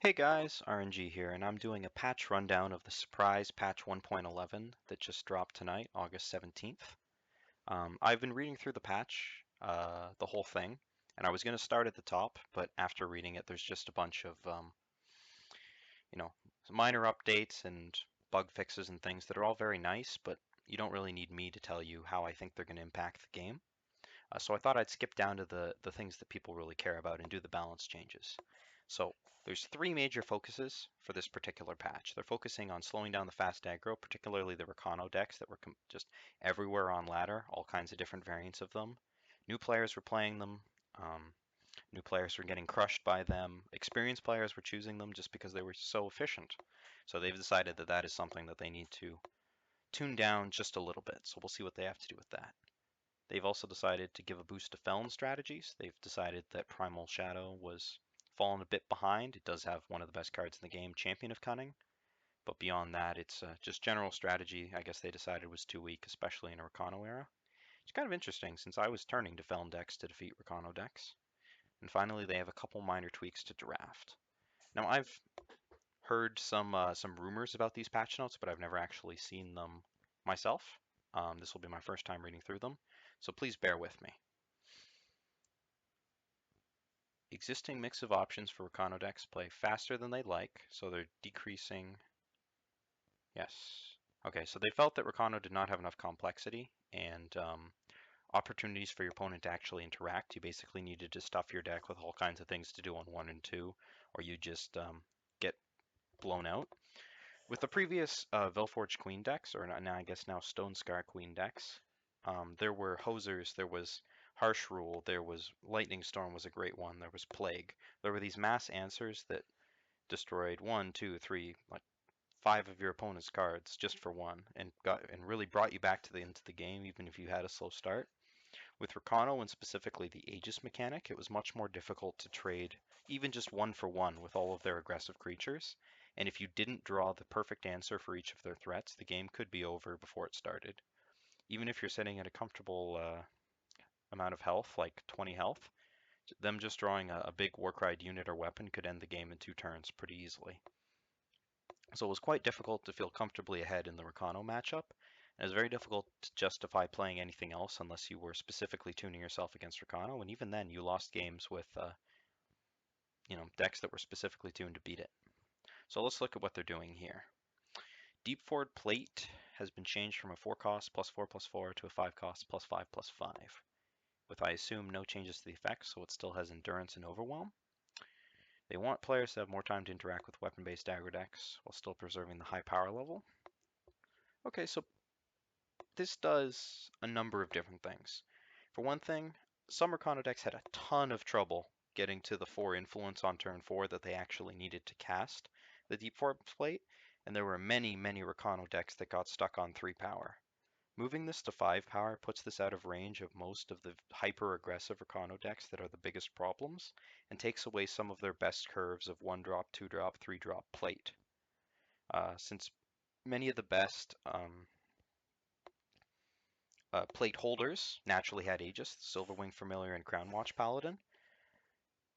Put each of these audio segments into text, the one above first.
Hey guys, RNG here, and I'm doing a patch rundown of the surprise patch 1.11 that just dropped tonight, August 17th. I've been reading through the patch, the whole thing, and I was going to start at the top, but after reading it, there's just a bunch of, you know, minor updates and bug fixes and things that are all very nice, but you don't really need me to tell you how I think they're going to impact the game. So I thought I'd skip down to the things that people really care about and do the balance changes. So there's three major focuses for this particular patch. They're focusing on slowing down the fast aggro, particularly the Rakano decks that were just everywhere on ladder, all kinds of different variants of them. New players were playing them. New players were getting crushed by them. Experienced players were choosing them just because they were so efficient. So they've decided that that is something that they need to tune down just a little bit. So we'll see what they have to do with that. They've also decided to give a boost to Feln strategies. They've decided that Primal Shadow was fallen a bit behind. It does have one of the best cards in the game, Champion of Cunning. But beyond that, it's just general strategy. I guess they decided was too weak, especially in a Rakano era. It's kind of interesting since I was turning to Feln decks to defeat Rakano decks. And finally, they have a couple minor tweaks to draft. Now, I've heard some rumors about these patch notes, but I've never actually seen them myself. This will be my first time reading through them, so please bear with me. Existing mix of options for Rakano decks play faster than they like, so they're decreasing. Yes. Okay, so they felt that Rakano did not have enough complexity and opportunities for your opponent to actually interact. You basically needed to stuff your deck with all kinds of things to do on 1 and 2, or you just get blown out. With the previous Velforged Queen decks, or now I guess now Stone Scar Queen decks, there were Hosers, there was Harsh Rule, there was Lightning Storm was a great one, there was Plague. There were these mass answers that destroyed 1, 2, 3, like 5 of your opponent's cards just for one, and really brought you back to the into the game, even if you had a slow start. With Rakano and specifically the Aegis mechanic, it was much more difficult to trade even just 1 for 1 with all of their aggressive creatures. And if you didn't draw the perfect answer for each of their threats, the game could be over before it started. Even if you're sitting at a comfortable amount of health, like 20 health, them just drawing a big Warcried unit or weapon could end the game in 2 turns pretty easily. So it was quite difficult to feel comfortably ahead in the Rakano matchup. And it was very difficult to justify playing anything else unless you were specifically tuning yourself against Rakano. And even then, you lost games with decks that were specifically tuned to beat it. So let's look at what they're doing here. Deep Forward Plate has been changed from a 4 cost +4/+4 to a 5 cost +5/+5, with I assume no changes to the effects, so it still has Endurance and Overwhelm. They want players to have more time to interact with weapon-based aggro decks while still preserving the high power level. Okay, so this does a number of different things. For one thing, some Rakano decks had a ton of trouble getting to the 4 influence on turn 4 that they actually needed to cast the Deep Forward Plate, and there were many, many Rakano decks that got stuck on 3 power. Moving this to 5 power puts this out of range of most of the hyper-aggressive Rakano decks that are the biggest problems, and takes away some of their best curves of 1-drop, 2-drop, 3-drop plate. Since many of the best plate holders naturally had Aegis, Silverwing Familiar and Crownwatch Paladin,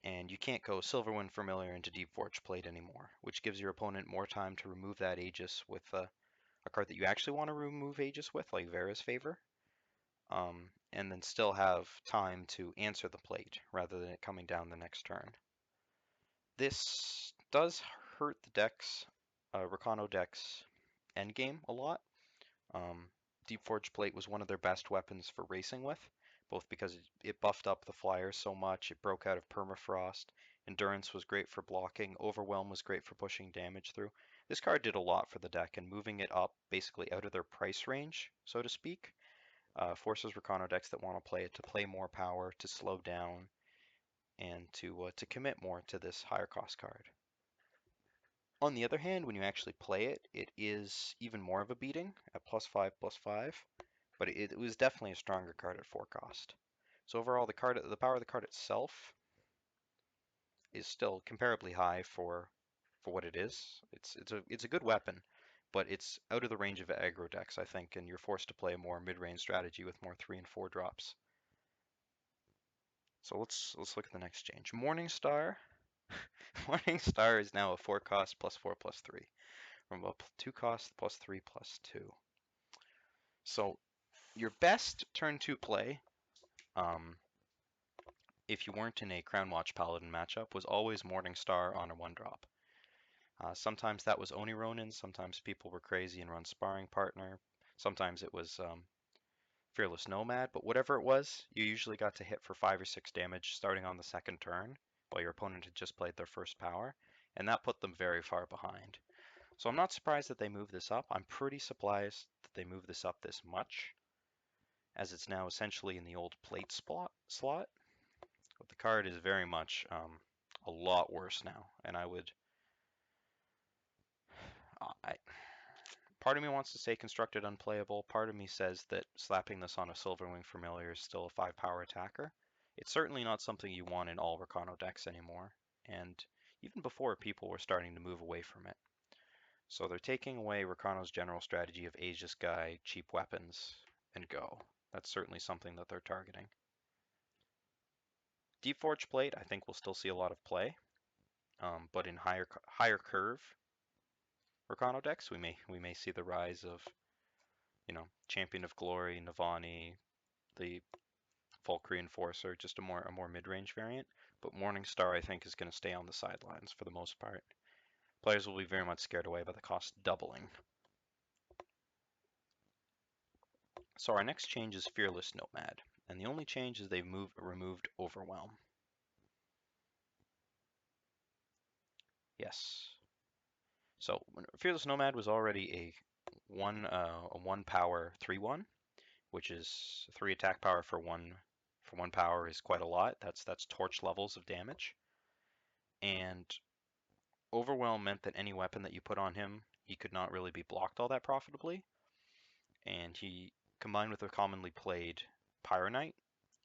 and you can't go Silverwing Familiar into Deep Forge Plate anymore, which gives your opponent more time to remove that Aegis with a card that you actually want to remove Aegis with, like Vera's Favor, and then still have time to answer the plate rather than it coming down the next turn. This does hurt the decks, Rakano decks endgame a lot. Deep Forge Plate was one of their best weapons for racing with, both because it buffed up the flyers so much, it broke out of permafrost, Endurance was great for blocking, Overwhelm was great for pushing damage through. This card did a lot for the deck, and moving it up basically out of their price range, so to speak, forces Rakano decks that want to play it to play more power, to slow down, and to commit more to this higher cost card. On the other hand, when you actually play it, it is even more of a beating at +5/+5, but it was definitely a stronger card at 4 cost. So overall, the power of the card itself is still comparably high for what it is. It's a good weapon, but it's out of the range of aggro decks, I think, and you're forced to play a more mid-range strategy with more 3 and 4 drops. So let's look at the next change. Morningstar Morning Star is now a 4 cost +4/+3 from a 2 cost +3/+2. So your best turn 2 play, if you weren't in a Crown Watch Paladin matchup, was always Morning Star on a 1-drop. Sometimes that was Oni Ronin, sometimes people were crazy and run Sparring Partner, sometimes it was Fearless Nomad, but whatever it was, you usually got to hit for 5 or 6 damage starting on the second turn, while your opponent had just played their first power, and that put them very far behind. So I'm not surprised that they moved this up. I'm pretty surprised that they moved this up this much, as it's now essentially in the old plate slot. But the card is very much a lot worse now, and part of me wants to say constructed unplayable. Part of me says that slapping this on a Silverwing Familiar is still a 5-power attacker. It's certainly not something you want in all Rakano decks anymore, and even before, people were starting to move away from it. So they're taking away Rakano's general strategy of Aegis Guy, cheap weapons, and go. That's certainly something that they're targeting. Deep Forge Plate, I think we'll still see a lot of play, but in higher curve Rakano decks, we may see the rise of, Champion of Glory, Navani, the Valkyrie Enforcer, just a more mid-range variant. But Morningstar, I think, is going to stay on the sidelines for the most part. Players will be very much scared away by the cost doubling. So our next change is Fearless Nomad, and the only change is they've removed Overwhelm. Yes. So Fearless Nomad was already a one power 3/1, which is 3 attack power for one power is quite a lot. That's torch levels of damage. And Overwhelm meant that any weapon that you put on him, he could not really be blocked all that profitably. And he combined with a commonly played Pyro Knight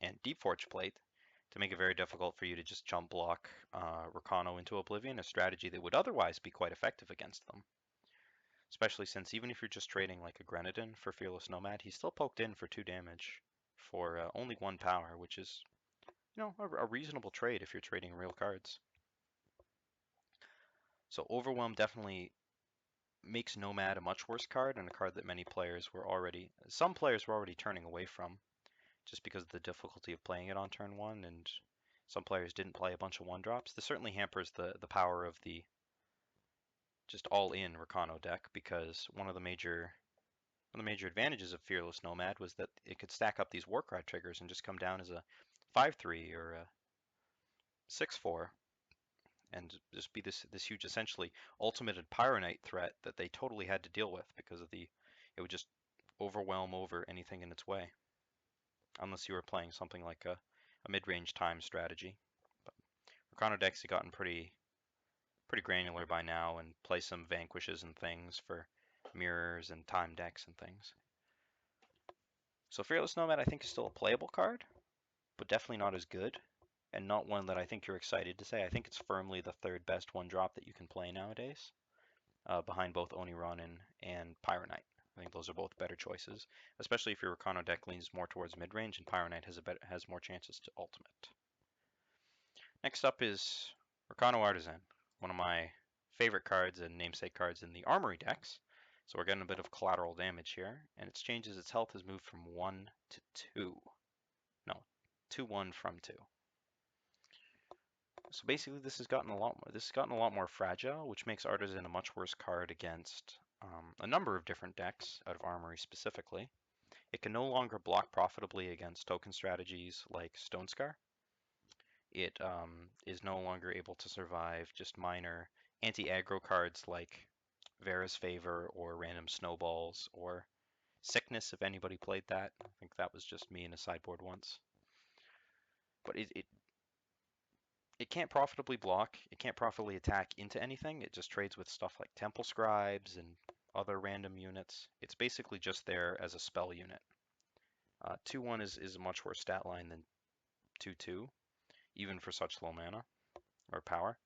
and Deep Forge Plate to make it very difficult for you to just jump block Rakano into Oblivion, a strategy that would otherwise be quite effective against them. Especially since even if you're just trading like a Grenadin for Fearless Nomad, he's still poked in for 2 damage for only 1 power, which is, a reasonable trade if you're trading real cards. So Overwhelm definitely makes Nomad a much worse card, and a card that some players were already turning away from, just because of the difficulty of playing it on turn 1, and some players didn't play a bunch of 1-drops. This certainly hampers the power of the just all-in Rakano deck, because one of the major advantages of Fearless Nomad was that it could stack up these Warcry triggers and just come down as a 5/3 or a 6/4, and just be this huge, essentially ultimated Pyro Knight threat that they totally had to deal with because of it would just overwhelm over anything in its way, unless you were playing something like a mid-range time strategy. But Rakano decks have gotten pretty granular by now and play some vanquishes and things for mirrors and time decks and things. So Fearless Nomad, I think, is still a playable card, but definitely not as good, and not one that I think you're excited to say. I think it's firmly the 3rd best 1-drop that you can play nowadays, behind both Oni Ronin and Pyro Knight. I think those are both better choices, especially if your Rakano deck leans more towards mid-range and Pyro Knight has more chances to ultimate. Next up is Rakano Artisan, one of my favorite cards and namesake cards in the Armory decks. So we're getting a bit of collateral damage here, and its changes. Its health has moved from 1 to 2. No, 2/1 from 2. So basically, this has gotten a lot more fragile, which makes Artisan a much worse card against a number of different decks out of Armory specifically. It can no longer block profitably against token strategies like Stonescar. It is no longer able to survive just minor anti-aggro cards like Vera's Favor or Random Snowballs or Sickness, if anybody played that. I think that was just me in a sideboard once. But it can't profitably block. It can't profitably attack into anything. It just trades with stuff like Temple Scribes and other random units. It's basically just there as a spell unit. 2/1 is a much worse stat line than 2/2, even for such low mana or power.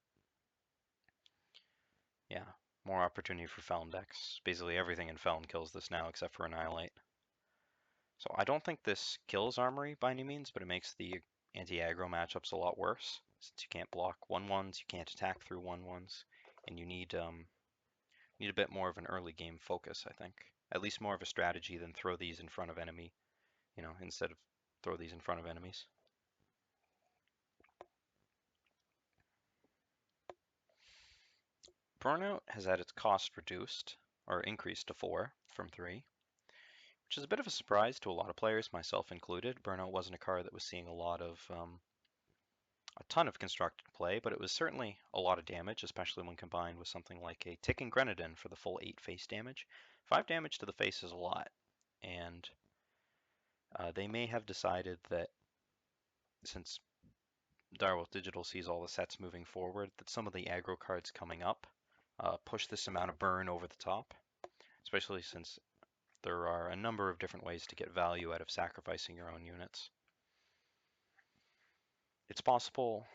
Yeah, more opportunity for Feln decks. Basically everything in Feln kills this now except for Annihilate. So I don't think this kills Armory by any means, but it makes the anti-aggro matchups a lot worse. since you can't block 1/1s, you can't attack through 1/1s, and you need a bit more of an early game focus, I think. At least more of a strategy than throw these in front of enemy, instead of throw these in front of enemies. Burnout has had its cost reduced, or increased to 4 from 3, which is a bit of a surprise to a lot of players, myself included. Burnout wasn't a card that was seeing a ton of constructed play, but it was certainly a lot of damage, especially when combined with something like a ticking Grenadin for the full 8 face damage. 5 damage to the face is a lot, and they may have decided that since Direwolf Digital sees all the sets moving forward, that some of the aggro cards coming up push this amount of burn over the top, especially since there are a number of different ways to get value out of sacrificing your own units. It's possible,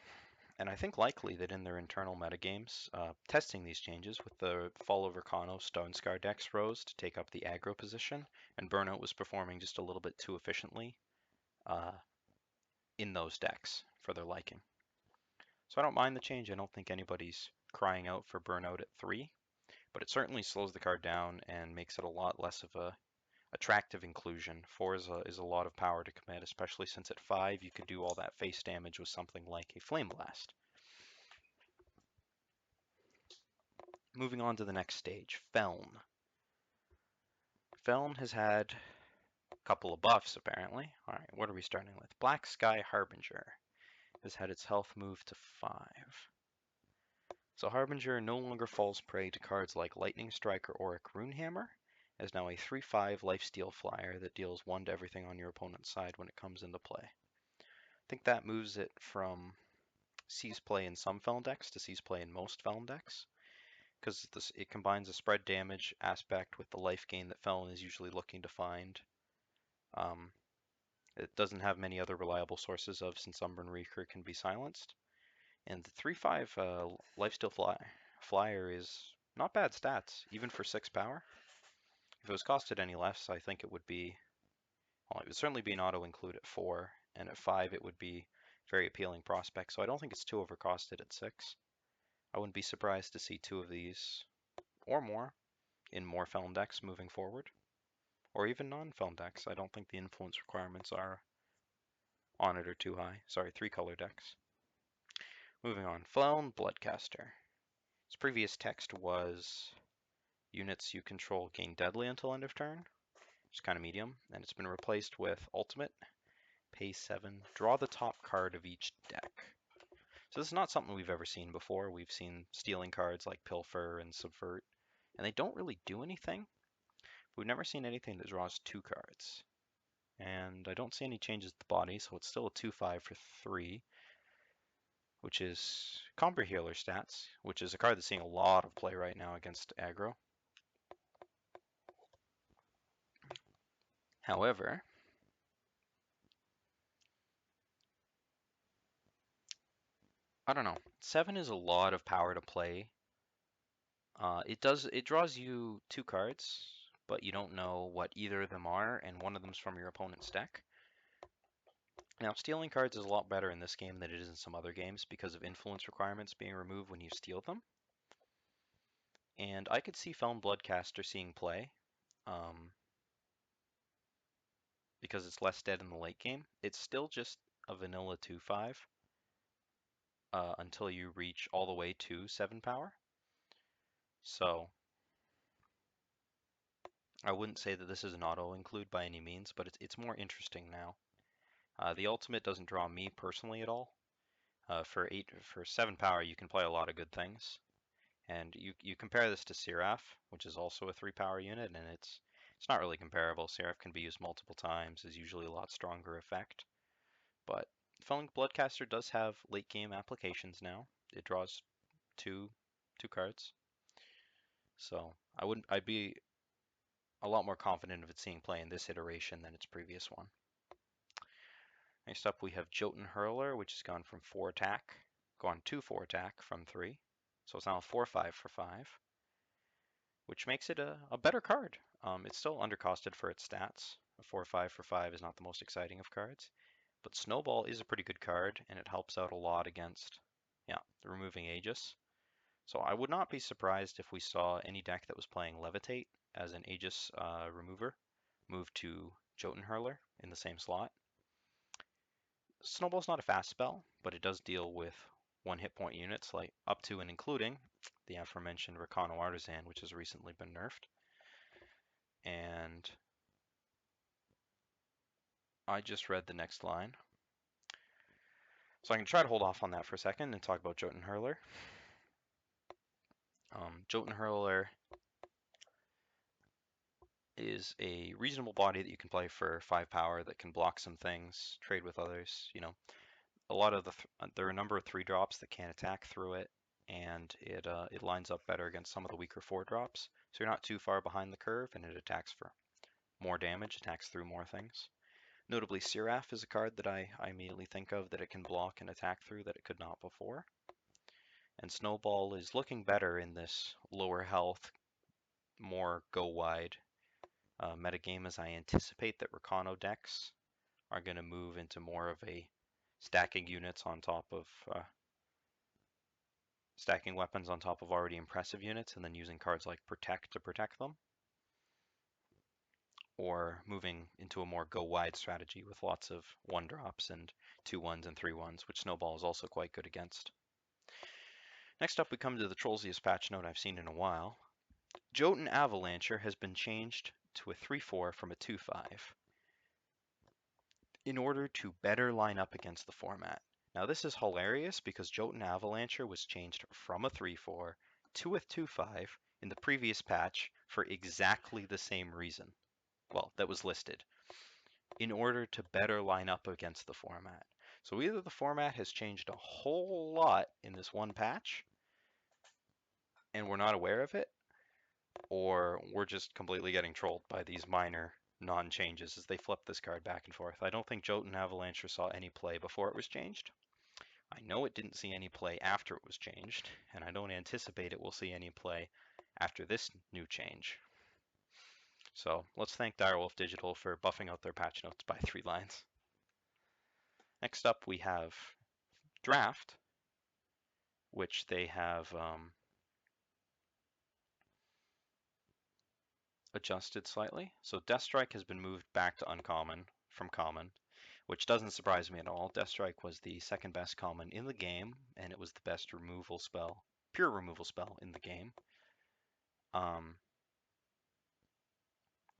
and I think likely, that in their internal metagames, testing these changes with the Fall of Rakano Stone Scar decks rose to take up the aggro position, and Burnout was performing just a little bit too efficiently in those decks for their liking. So I don't mind the change. I don't think anybody's crying out for Burnout at 3, but it certainly slows the card down and makes it a lot less of a attractive inclusion. 4 is a lot of power to commit, especially since at 5 you could do all that face damage with something like a Flame Blast. Moving on to the next stage, Feln. Feln has had a couple of buffs, apparently. Alright, what are we starting with? Black Sky Harbinger has had its health moved to 5. So Harbinger no longer falls prey to cards like Lightning Strike or Auric Runehammer, as now a 3/5 lifesteal flyer that deals 1 to everything on your opponent's side when it comes into play. I think that moves it from sees play in some Feln decks to sees play in most Feln decks, because it combines a spread damage aspect with the life gain that Feln is usually looking to find. It doesn't have many other reliable sources of, since Umbran Reeker can be silenced. And the 3/5 lifesteal flyer is not bad stats, even for 6 power. If it was costed any less, I think it would be, well, it would certainly be an auto include at 4, and at 5 it would be very appealing prospect. So I don't think it's too overcosted at 6. I wouldn't be surprised to see 2 of these or more in more Feln decks moving forward, or even non-Feln decks. I don't think the influence requirements are on it are too high. Sorry, 3-color decks. Moving on, Feln Bloodcaster. Its previous text was units you control gain deadly until end of turn, which is kind of medium, and it's been replaced with Ultimate, pay 7, draw the top card of each deck. So this is not something we've ever seen before. We've seen stealing cards like Pilfer and Subvert, and they don't really do anything. We've never seen anything that draws 2 cards. And I don't see any changes to the body, so it's still a 2/5 for 3, which is Comber Healer stats, which is a card that's seeing a lot of play right now against aggro. However, I don't know. 7 is a lot of power to play. It draws you 2 cards, but you don't know what either of them are, and one of them's from your opponent's deck. Now, stealing cards is a lot better in this game than it is in some other games because of influence requirements being removed when you steal them. And I could see Feln Bloodcaster seeing play, because it's less dead in the late game. It's still just a vanilla 2/5 until you reach all the way to 7 power. So I wouldn't say that this is an auto include by any means, but it's more interesting now. The ultimate doesn't draw me personally at all. For 7 power, you can play a lot of good things. And you compare this to Seraph, which is also a 3 power unit, and it's not really comparable. Seraph can be used multiple times, is usually a lot stronger effect. But Feln Bloodcaster does have late game applications now. It draws two cards. So I'd be a lot more confident of it seeing play in this iteration than its previous one. Next up, we have Jotun Hurler, which has gone to 4 attack from 3. So it's now a 4/5 for 5, which makes it a better card. It's still undercosted for its stats. A 4/5 for 5 is not the most exciting of cards, But Snowball is a pretty good card, and it helps out a lot against, yeah, removing Aegis. So I would not be surprised if we saw any deck that was playing Levitate as an Aegis remover move to Jotun Hurler in the same slot. Snowball's not a fast spell, but it does deal with 1 hit point units, like up to and including the aforementioned Rakano Artisan, which has recently been nerfed. And I just read the next line. So I can try to hold off on that for a second and talk about Jotun Hurler. Jotun Hurler is a reasonable body that you can play for 5 power that can block some things, trade with others. You know, a lot of there are a number of 3-drops that can attack through it, and it lines up better against some of the weaker 4-drops. So you're not too far behind the curve, and it attacks for more damage, attacks through more things. Notably, Seraph is a card that I immediately think of that it can block and attack through that it could not before. And Snowball is looking better in this lower health, more go wide metagame, as I anticipate that Rakano decks are going to move into more of a stacking units on top of stacking weapons on top of already impressive units, and then using cards like Protect to protect them, or moving into a more go wide strategy with lots of 1-drops and 2-1s and 3-1s, which Snowball is also quite good against. Next up, we come to the trollsiest patch note I've seen in a while. Jotun Avalancher has been changed to a 3/4 from a 2/5 in order to better line up against the format. Now this is hilarious because Jotun Avalancher was changed from a 3/4 to a 2/5 in the previous patch for exactly the same reason. Well, that was listed. In order to better line up against the format. So either the format has changed a whole lot in this one patch and we're not aware of it, or we're just completely getting trolled by these minor non-changes as they flip this card back and forth. I don't think Jotun Avalancher saw any play before it was changed. I know it didn't see any play after it was changed, and I don't anticipate it will see any play after this new change. So let's thank Direwolf Digital for buffing out their patch notes by 3 lines. Next up we have Draft, which they have adjusted slightly. So Deathstrike has been moved back to uncommon from common, which doesn't surprise me at all. Deathstrike was the 2nd best common in the game, and it was the best removal spell, pure removal spell in the game.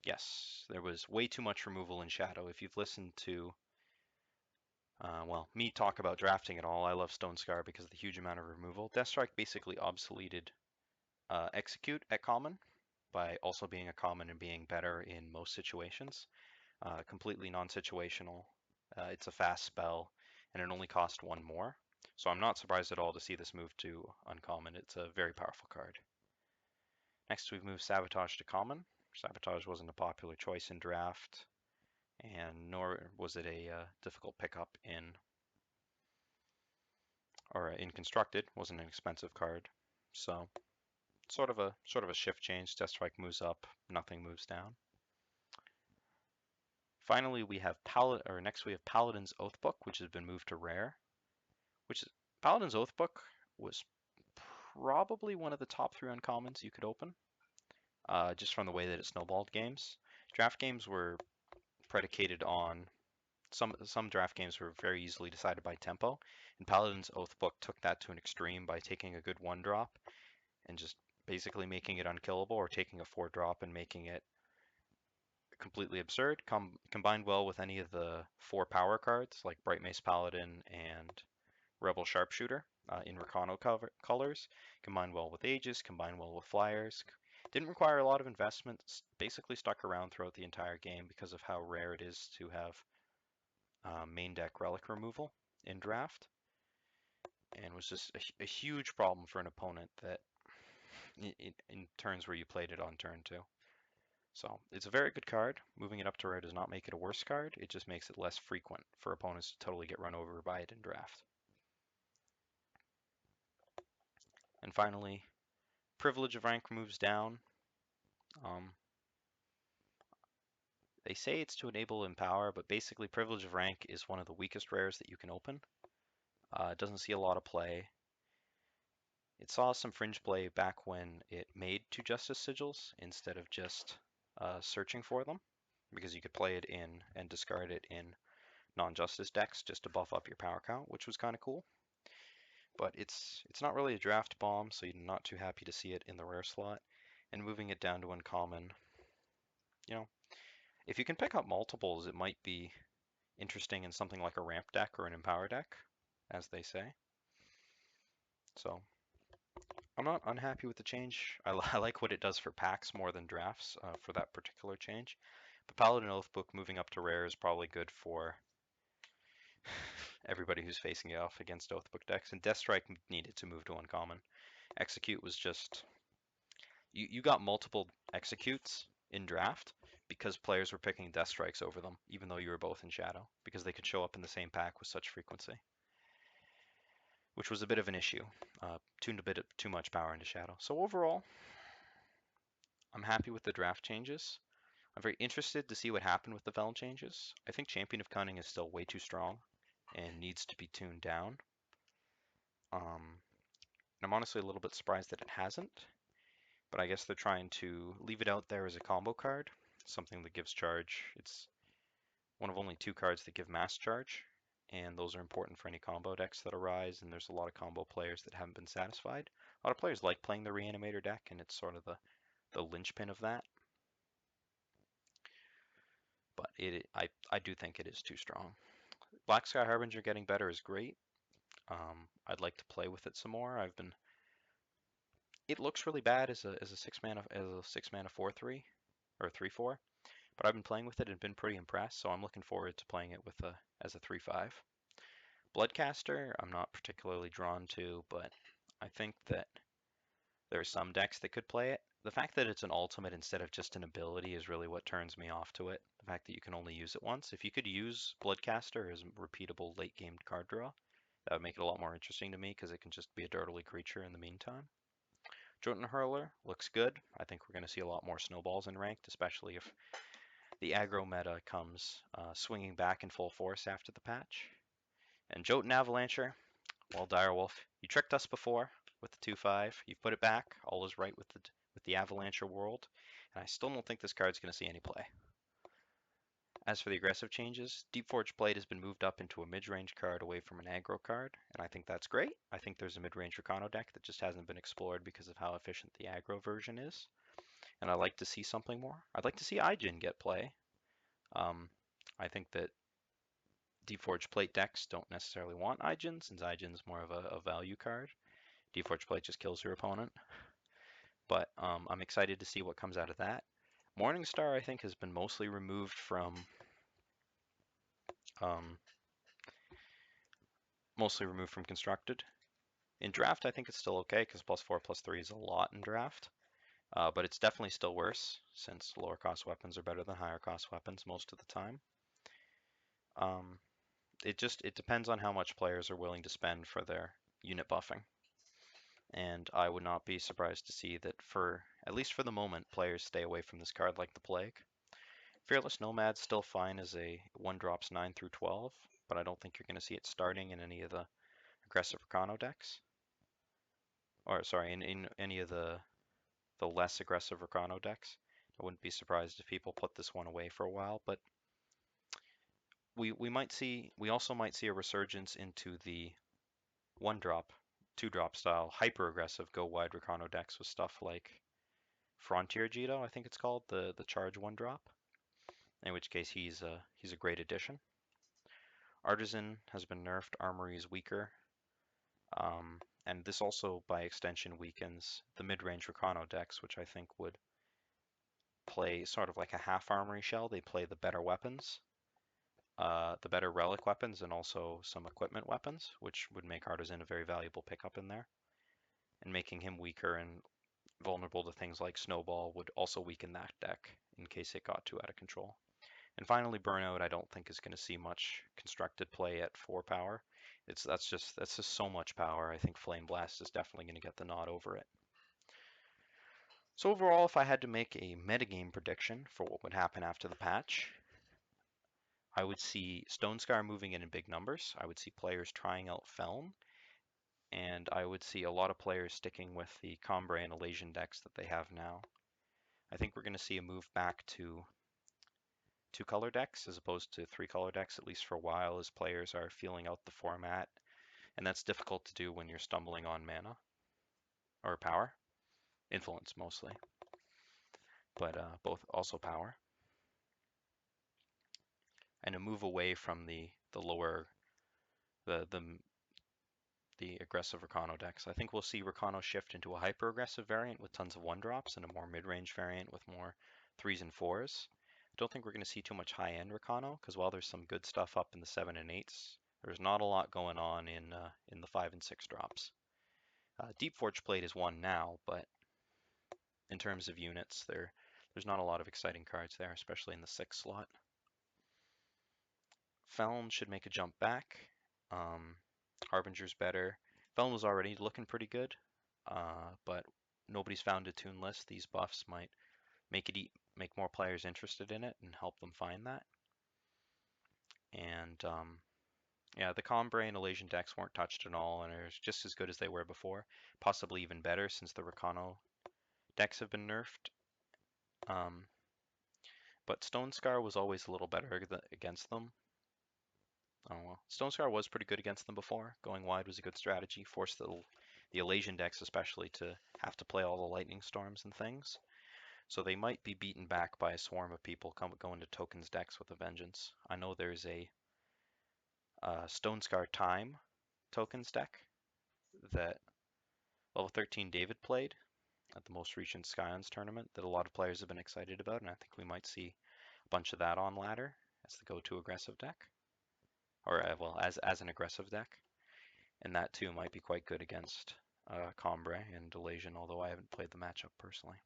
Yes, there was way too much removal in Shadow. If you've listened to, well, me talk about drafting at all, I love Stone Scar because of the huge amount of removal. Deathstrike basically obsoleted Execute at common by also being a common and being better in most situations. Completely non-situational. It's a fast spell, and it only cost 1 more. So I'm not surprised at all to see this move to uncommon. It's a very powerful card. Next, we've moved Sabotage to common. Sabotage wasn't a popular choice in draft, and nor was it a difficult pickup in constructed. Wasn't an expensive card, so sort of a shift change. Deathstrike moves up, nothing moves down. Finally, we have next we have Paladin's Oathbook, which has been moved to rare. Paladin's Oathbook was probably one of the top 3 uncommons you could open, just from the way that it snowballed games. Draft games were predicated on some draft games were very easily decided by tempo, and Paladin's Oathbook took that to an extreme by taking a good 1-drop and just basically making it unkillable, or taking a 4-drop and making it completely absurd. Combined well with any of the 4 power cards like Bright Mace Paladin and Rebel Sharpshooter in Rakano colors. Combined well with Aegis, combined well with Flyers. Didn't require a lot of investment, basically stuck around throughout the entire game because of how rare it is to have main deck relic removal in draft, and was just a huge problem for an opponent that in turns where you played it on turn 2. So it's a very good card. Moving it up to rare does not make it a worse card. It just makes it less frequent for opponents to totally get run over by it in draft. And finally, Privilege of Rank moves down. They say it's to enable Empower, but basically Privilege of Rank is one of the weakest rares that you can open. It doesn't see a lot of play. It saw some fringe play back when it made 2 Justice Sigils instead of just searching for them, because you could play it in and discard it in non-Justice decks just to buff up your power count, which was kind of cool. But it's not really a draft bomb, so you're not too happy to see it in the rare slot. And moving it down to uncommon, you know, if you can pick up multiples, it might be interesting in something like a ramp deck or an empower deck, as they say. So I'm not unhappy with the change. I like what it does for packs more than drafts for that particular change. But Paladin Oathbook moving up to rare is probably good for everybody who's facing it off against Oathbook decks. And Death Strike needed to move to uncommon. Execute was just you got multiple executes in draft because players were picking Death Strikes over them, even though you were both in Shadow, because they could show up in the same pack with such frequency, which was a bit of an issue. Tuned a bit too much power into Shadow. So overall, I'm happy with the draft changes. I'm very interested to see what happened with the Feln changes. I think Champion of Cunning is still way too strong and needs to be tuned down. I'm honestly a little bit surprised that it hasn't, but I guess they're trying to leave it out there as a combo card, something that gives charge. It's one of only 2 cards that give mass charge, and those are important for any combo decks that arise, and there's a lot of combo players that haven't been satisfied. A lot of players like playing the Reanimator deck, and it's sort of the linchpin of that. But I do think it is too strong. Black Sky Harbinger getting better is great. I'd like to play with it some more. It looks really bad as a 6-mana 4/3 or 3/4, but I've been playing with it and been pretty impressed. So I'm looking forward to playing it with as a 3/5. Bloodcaster, I'm not particularly drawn to, but I think that there are some decks that could play it. The fact that it's an ultimate instead of just an ability is really what turns me off to it. The fact that you can only use it once. If you could use Bloodcaster as a repeatable late game card draw, that would make it a lot more interesting to me because it can just be a dirtily creature in the meantime. Jotun Hurler looks good. I think we're going to see a lot more snowballs in ranked, especially if the aggro meta comes swinging back in full force after the patch. And Jotun Avalancher, well, Direwolf, you tricked us before with the 2/5. You've put it back. All is right with the Avalancher world, and I still don't think this card's going to see any play. As for the aggressive changes, Deepforged Blade has been moved up into a mid-range card away from an aggro card, and I think that's great. I think there's a mid-range Rakano deck that just hasn't been explored because of how efficient the aggro version is, and I'd like to see something more. I'd like to see Aijin get play. I think that Deepforged Plate decks don't necessarily want Aijin, since Aijin's more of a value card. Deepforged Plate just kills your opponent. But I'm excited to see what comes out of that. Morningstar, I think, has been mostly removed from constructed. In draft, I think it's still okay because +4/+3 is a lot in draft, but it's definitely still worse since lower cost weapons are better than higher cost weapons most of the time. It depends on how much players are willing to spend for their unit buffing. And I would not be surprised to see that at least for the moment, players stay away from this card like the plague. Fearless Nomad's still fine as a 1-drops 9 through 12, but I don't think you're going to see it starting in any of the aggressive Rakano decks. Or sorry, in any of the less aggressive Rakano decks. I wouldn't be surprised if people put this one away for a while, but we also might see a resurgence into the 1-drop, 2-drop style hyper aggressive go wide Rakano decks with stuff like Frontier Jito, I think it's called, the charge 1-drop. In which case he's a great addition. Artisan has been nerfed, Armory is weaker, and this also by extension weakens the mid-range Rakano decks, which I think would play sort of like a half Armory shell. They play the better weapons, the better relic weapons, and also some equipment weapons, which would make Artisan a very valuable pickup in there. And making him weaker and vulnerable to things like Snowball would also weaken that deck in case it got too out of control. And finally, Burnout, I don't think is going to see much constructed play at 4 power. That's just so much power. I think Flame Blast is definitely going to get the nod over it. So overall, if I had to make a metagame prediction for what would happen after the patch, I would see Stone Scar moving in big numbers. I would see players trying out Feln, and I would see a lot of players sticking with the Combray and Elasian decks that they have now. I think we're going to see a move back to 2-color decks as opposed to 3-color decks, at least for a while, as players are feeling out the format. And that's difficult to do when you're stumbling on mana or power, influence mostly, but both also power. And a move away from the lower the aggressive Rakano decks. I think we'll see Rakano shift into a hyper aggressive variant with tons of 1-drops and a more mid-range variant with more 3s and 4s. I don't think we're going to see too much high-end Rakano because while there's some good stuff up in the 7 and 8s, there's not a lot going on in the 5 and 6 drops. Deep Forge Plate is one now, but in terms of units, there's not a lot of exciting cards there, especially in the 6 slot. Feln should make a jump back. Harbinger's better. Feln was already looking pretty good, but nobody's found a tune list. These buffs might make more players interested in it and help them find that. And yeah, the Combray and Elasian decks weren't touched at all and are just as good as they were before, possibly even better since the Rakano decks have been nerfed. But Stone Scar was always a little better against them. Oh well, Stone Scar was pretty good against them before. Going wide was a good strategy. Forced the Elasian decks especially to have to play all the lightning storms and things. So they might be beaten back by a swarm of people going to tokens decks with a vengeance. I know there's a Stone Scar Time tokens deck that level 13 David played at the most recent Scions tournament that a lot of players have been excited about, and I think we might see a bunch of that on ladder as the go-to aggressive deck, or well, as an aggressive deck, and that too might be quite good against Combray and Delasian, although I haven't played the matchup personally.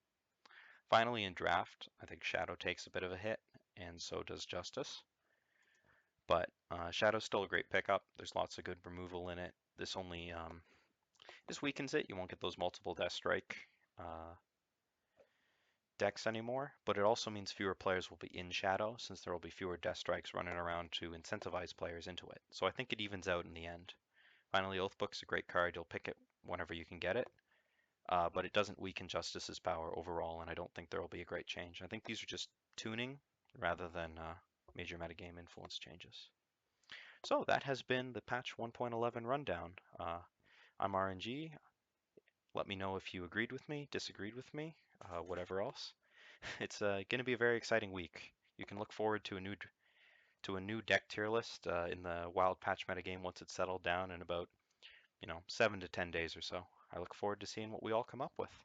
Finally, in draft, I think Shadow takes a bit of a hit, and so does Justice. But Shadow's still a great pickup. There's lots of good removal in it. This only this weakens it. You won't get those multiple Death Strike decks anymore, but it also means fewer players will be in Shadow since there will be fewer Death Strikes running around to incentivize players into it. So I think it evens out in the end. Finally, Oathbook's a great card. You'll pick it whenever you can get it, but it doesn't weaken Justice's power overall, and I don't think there will be a great change. I think these are just tuning rather than major metagame influence changes. So that has been the patch 1.11 rundown. I'm RNG. Let me know if you agreed with me, disagreed with me, whatever else. It's going to be a very exciting week. You can look forward to a new deck tier list in the wild patch metagame once it's settled down in about 7 to 10 days or so. I look forward to seeing what we all come up with.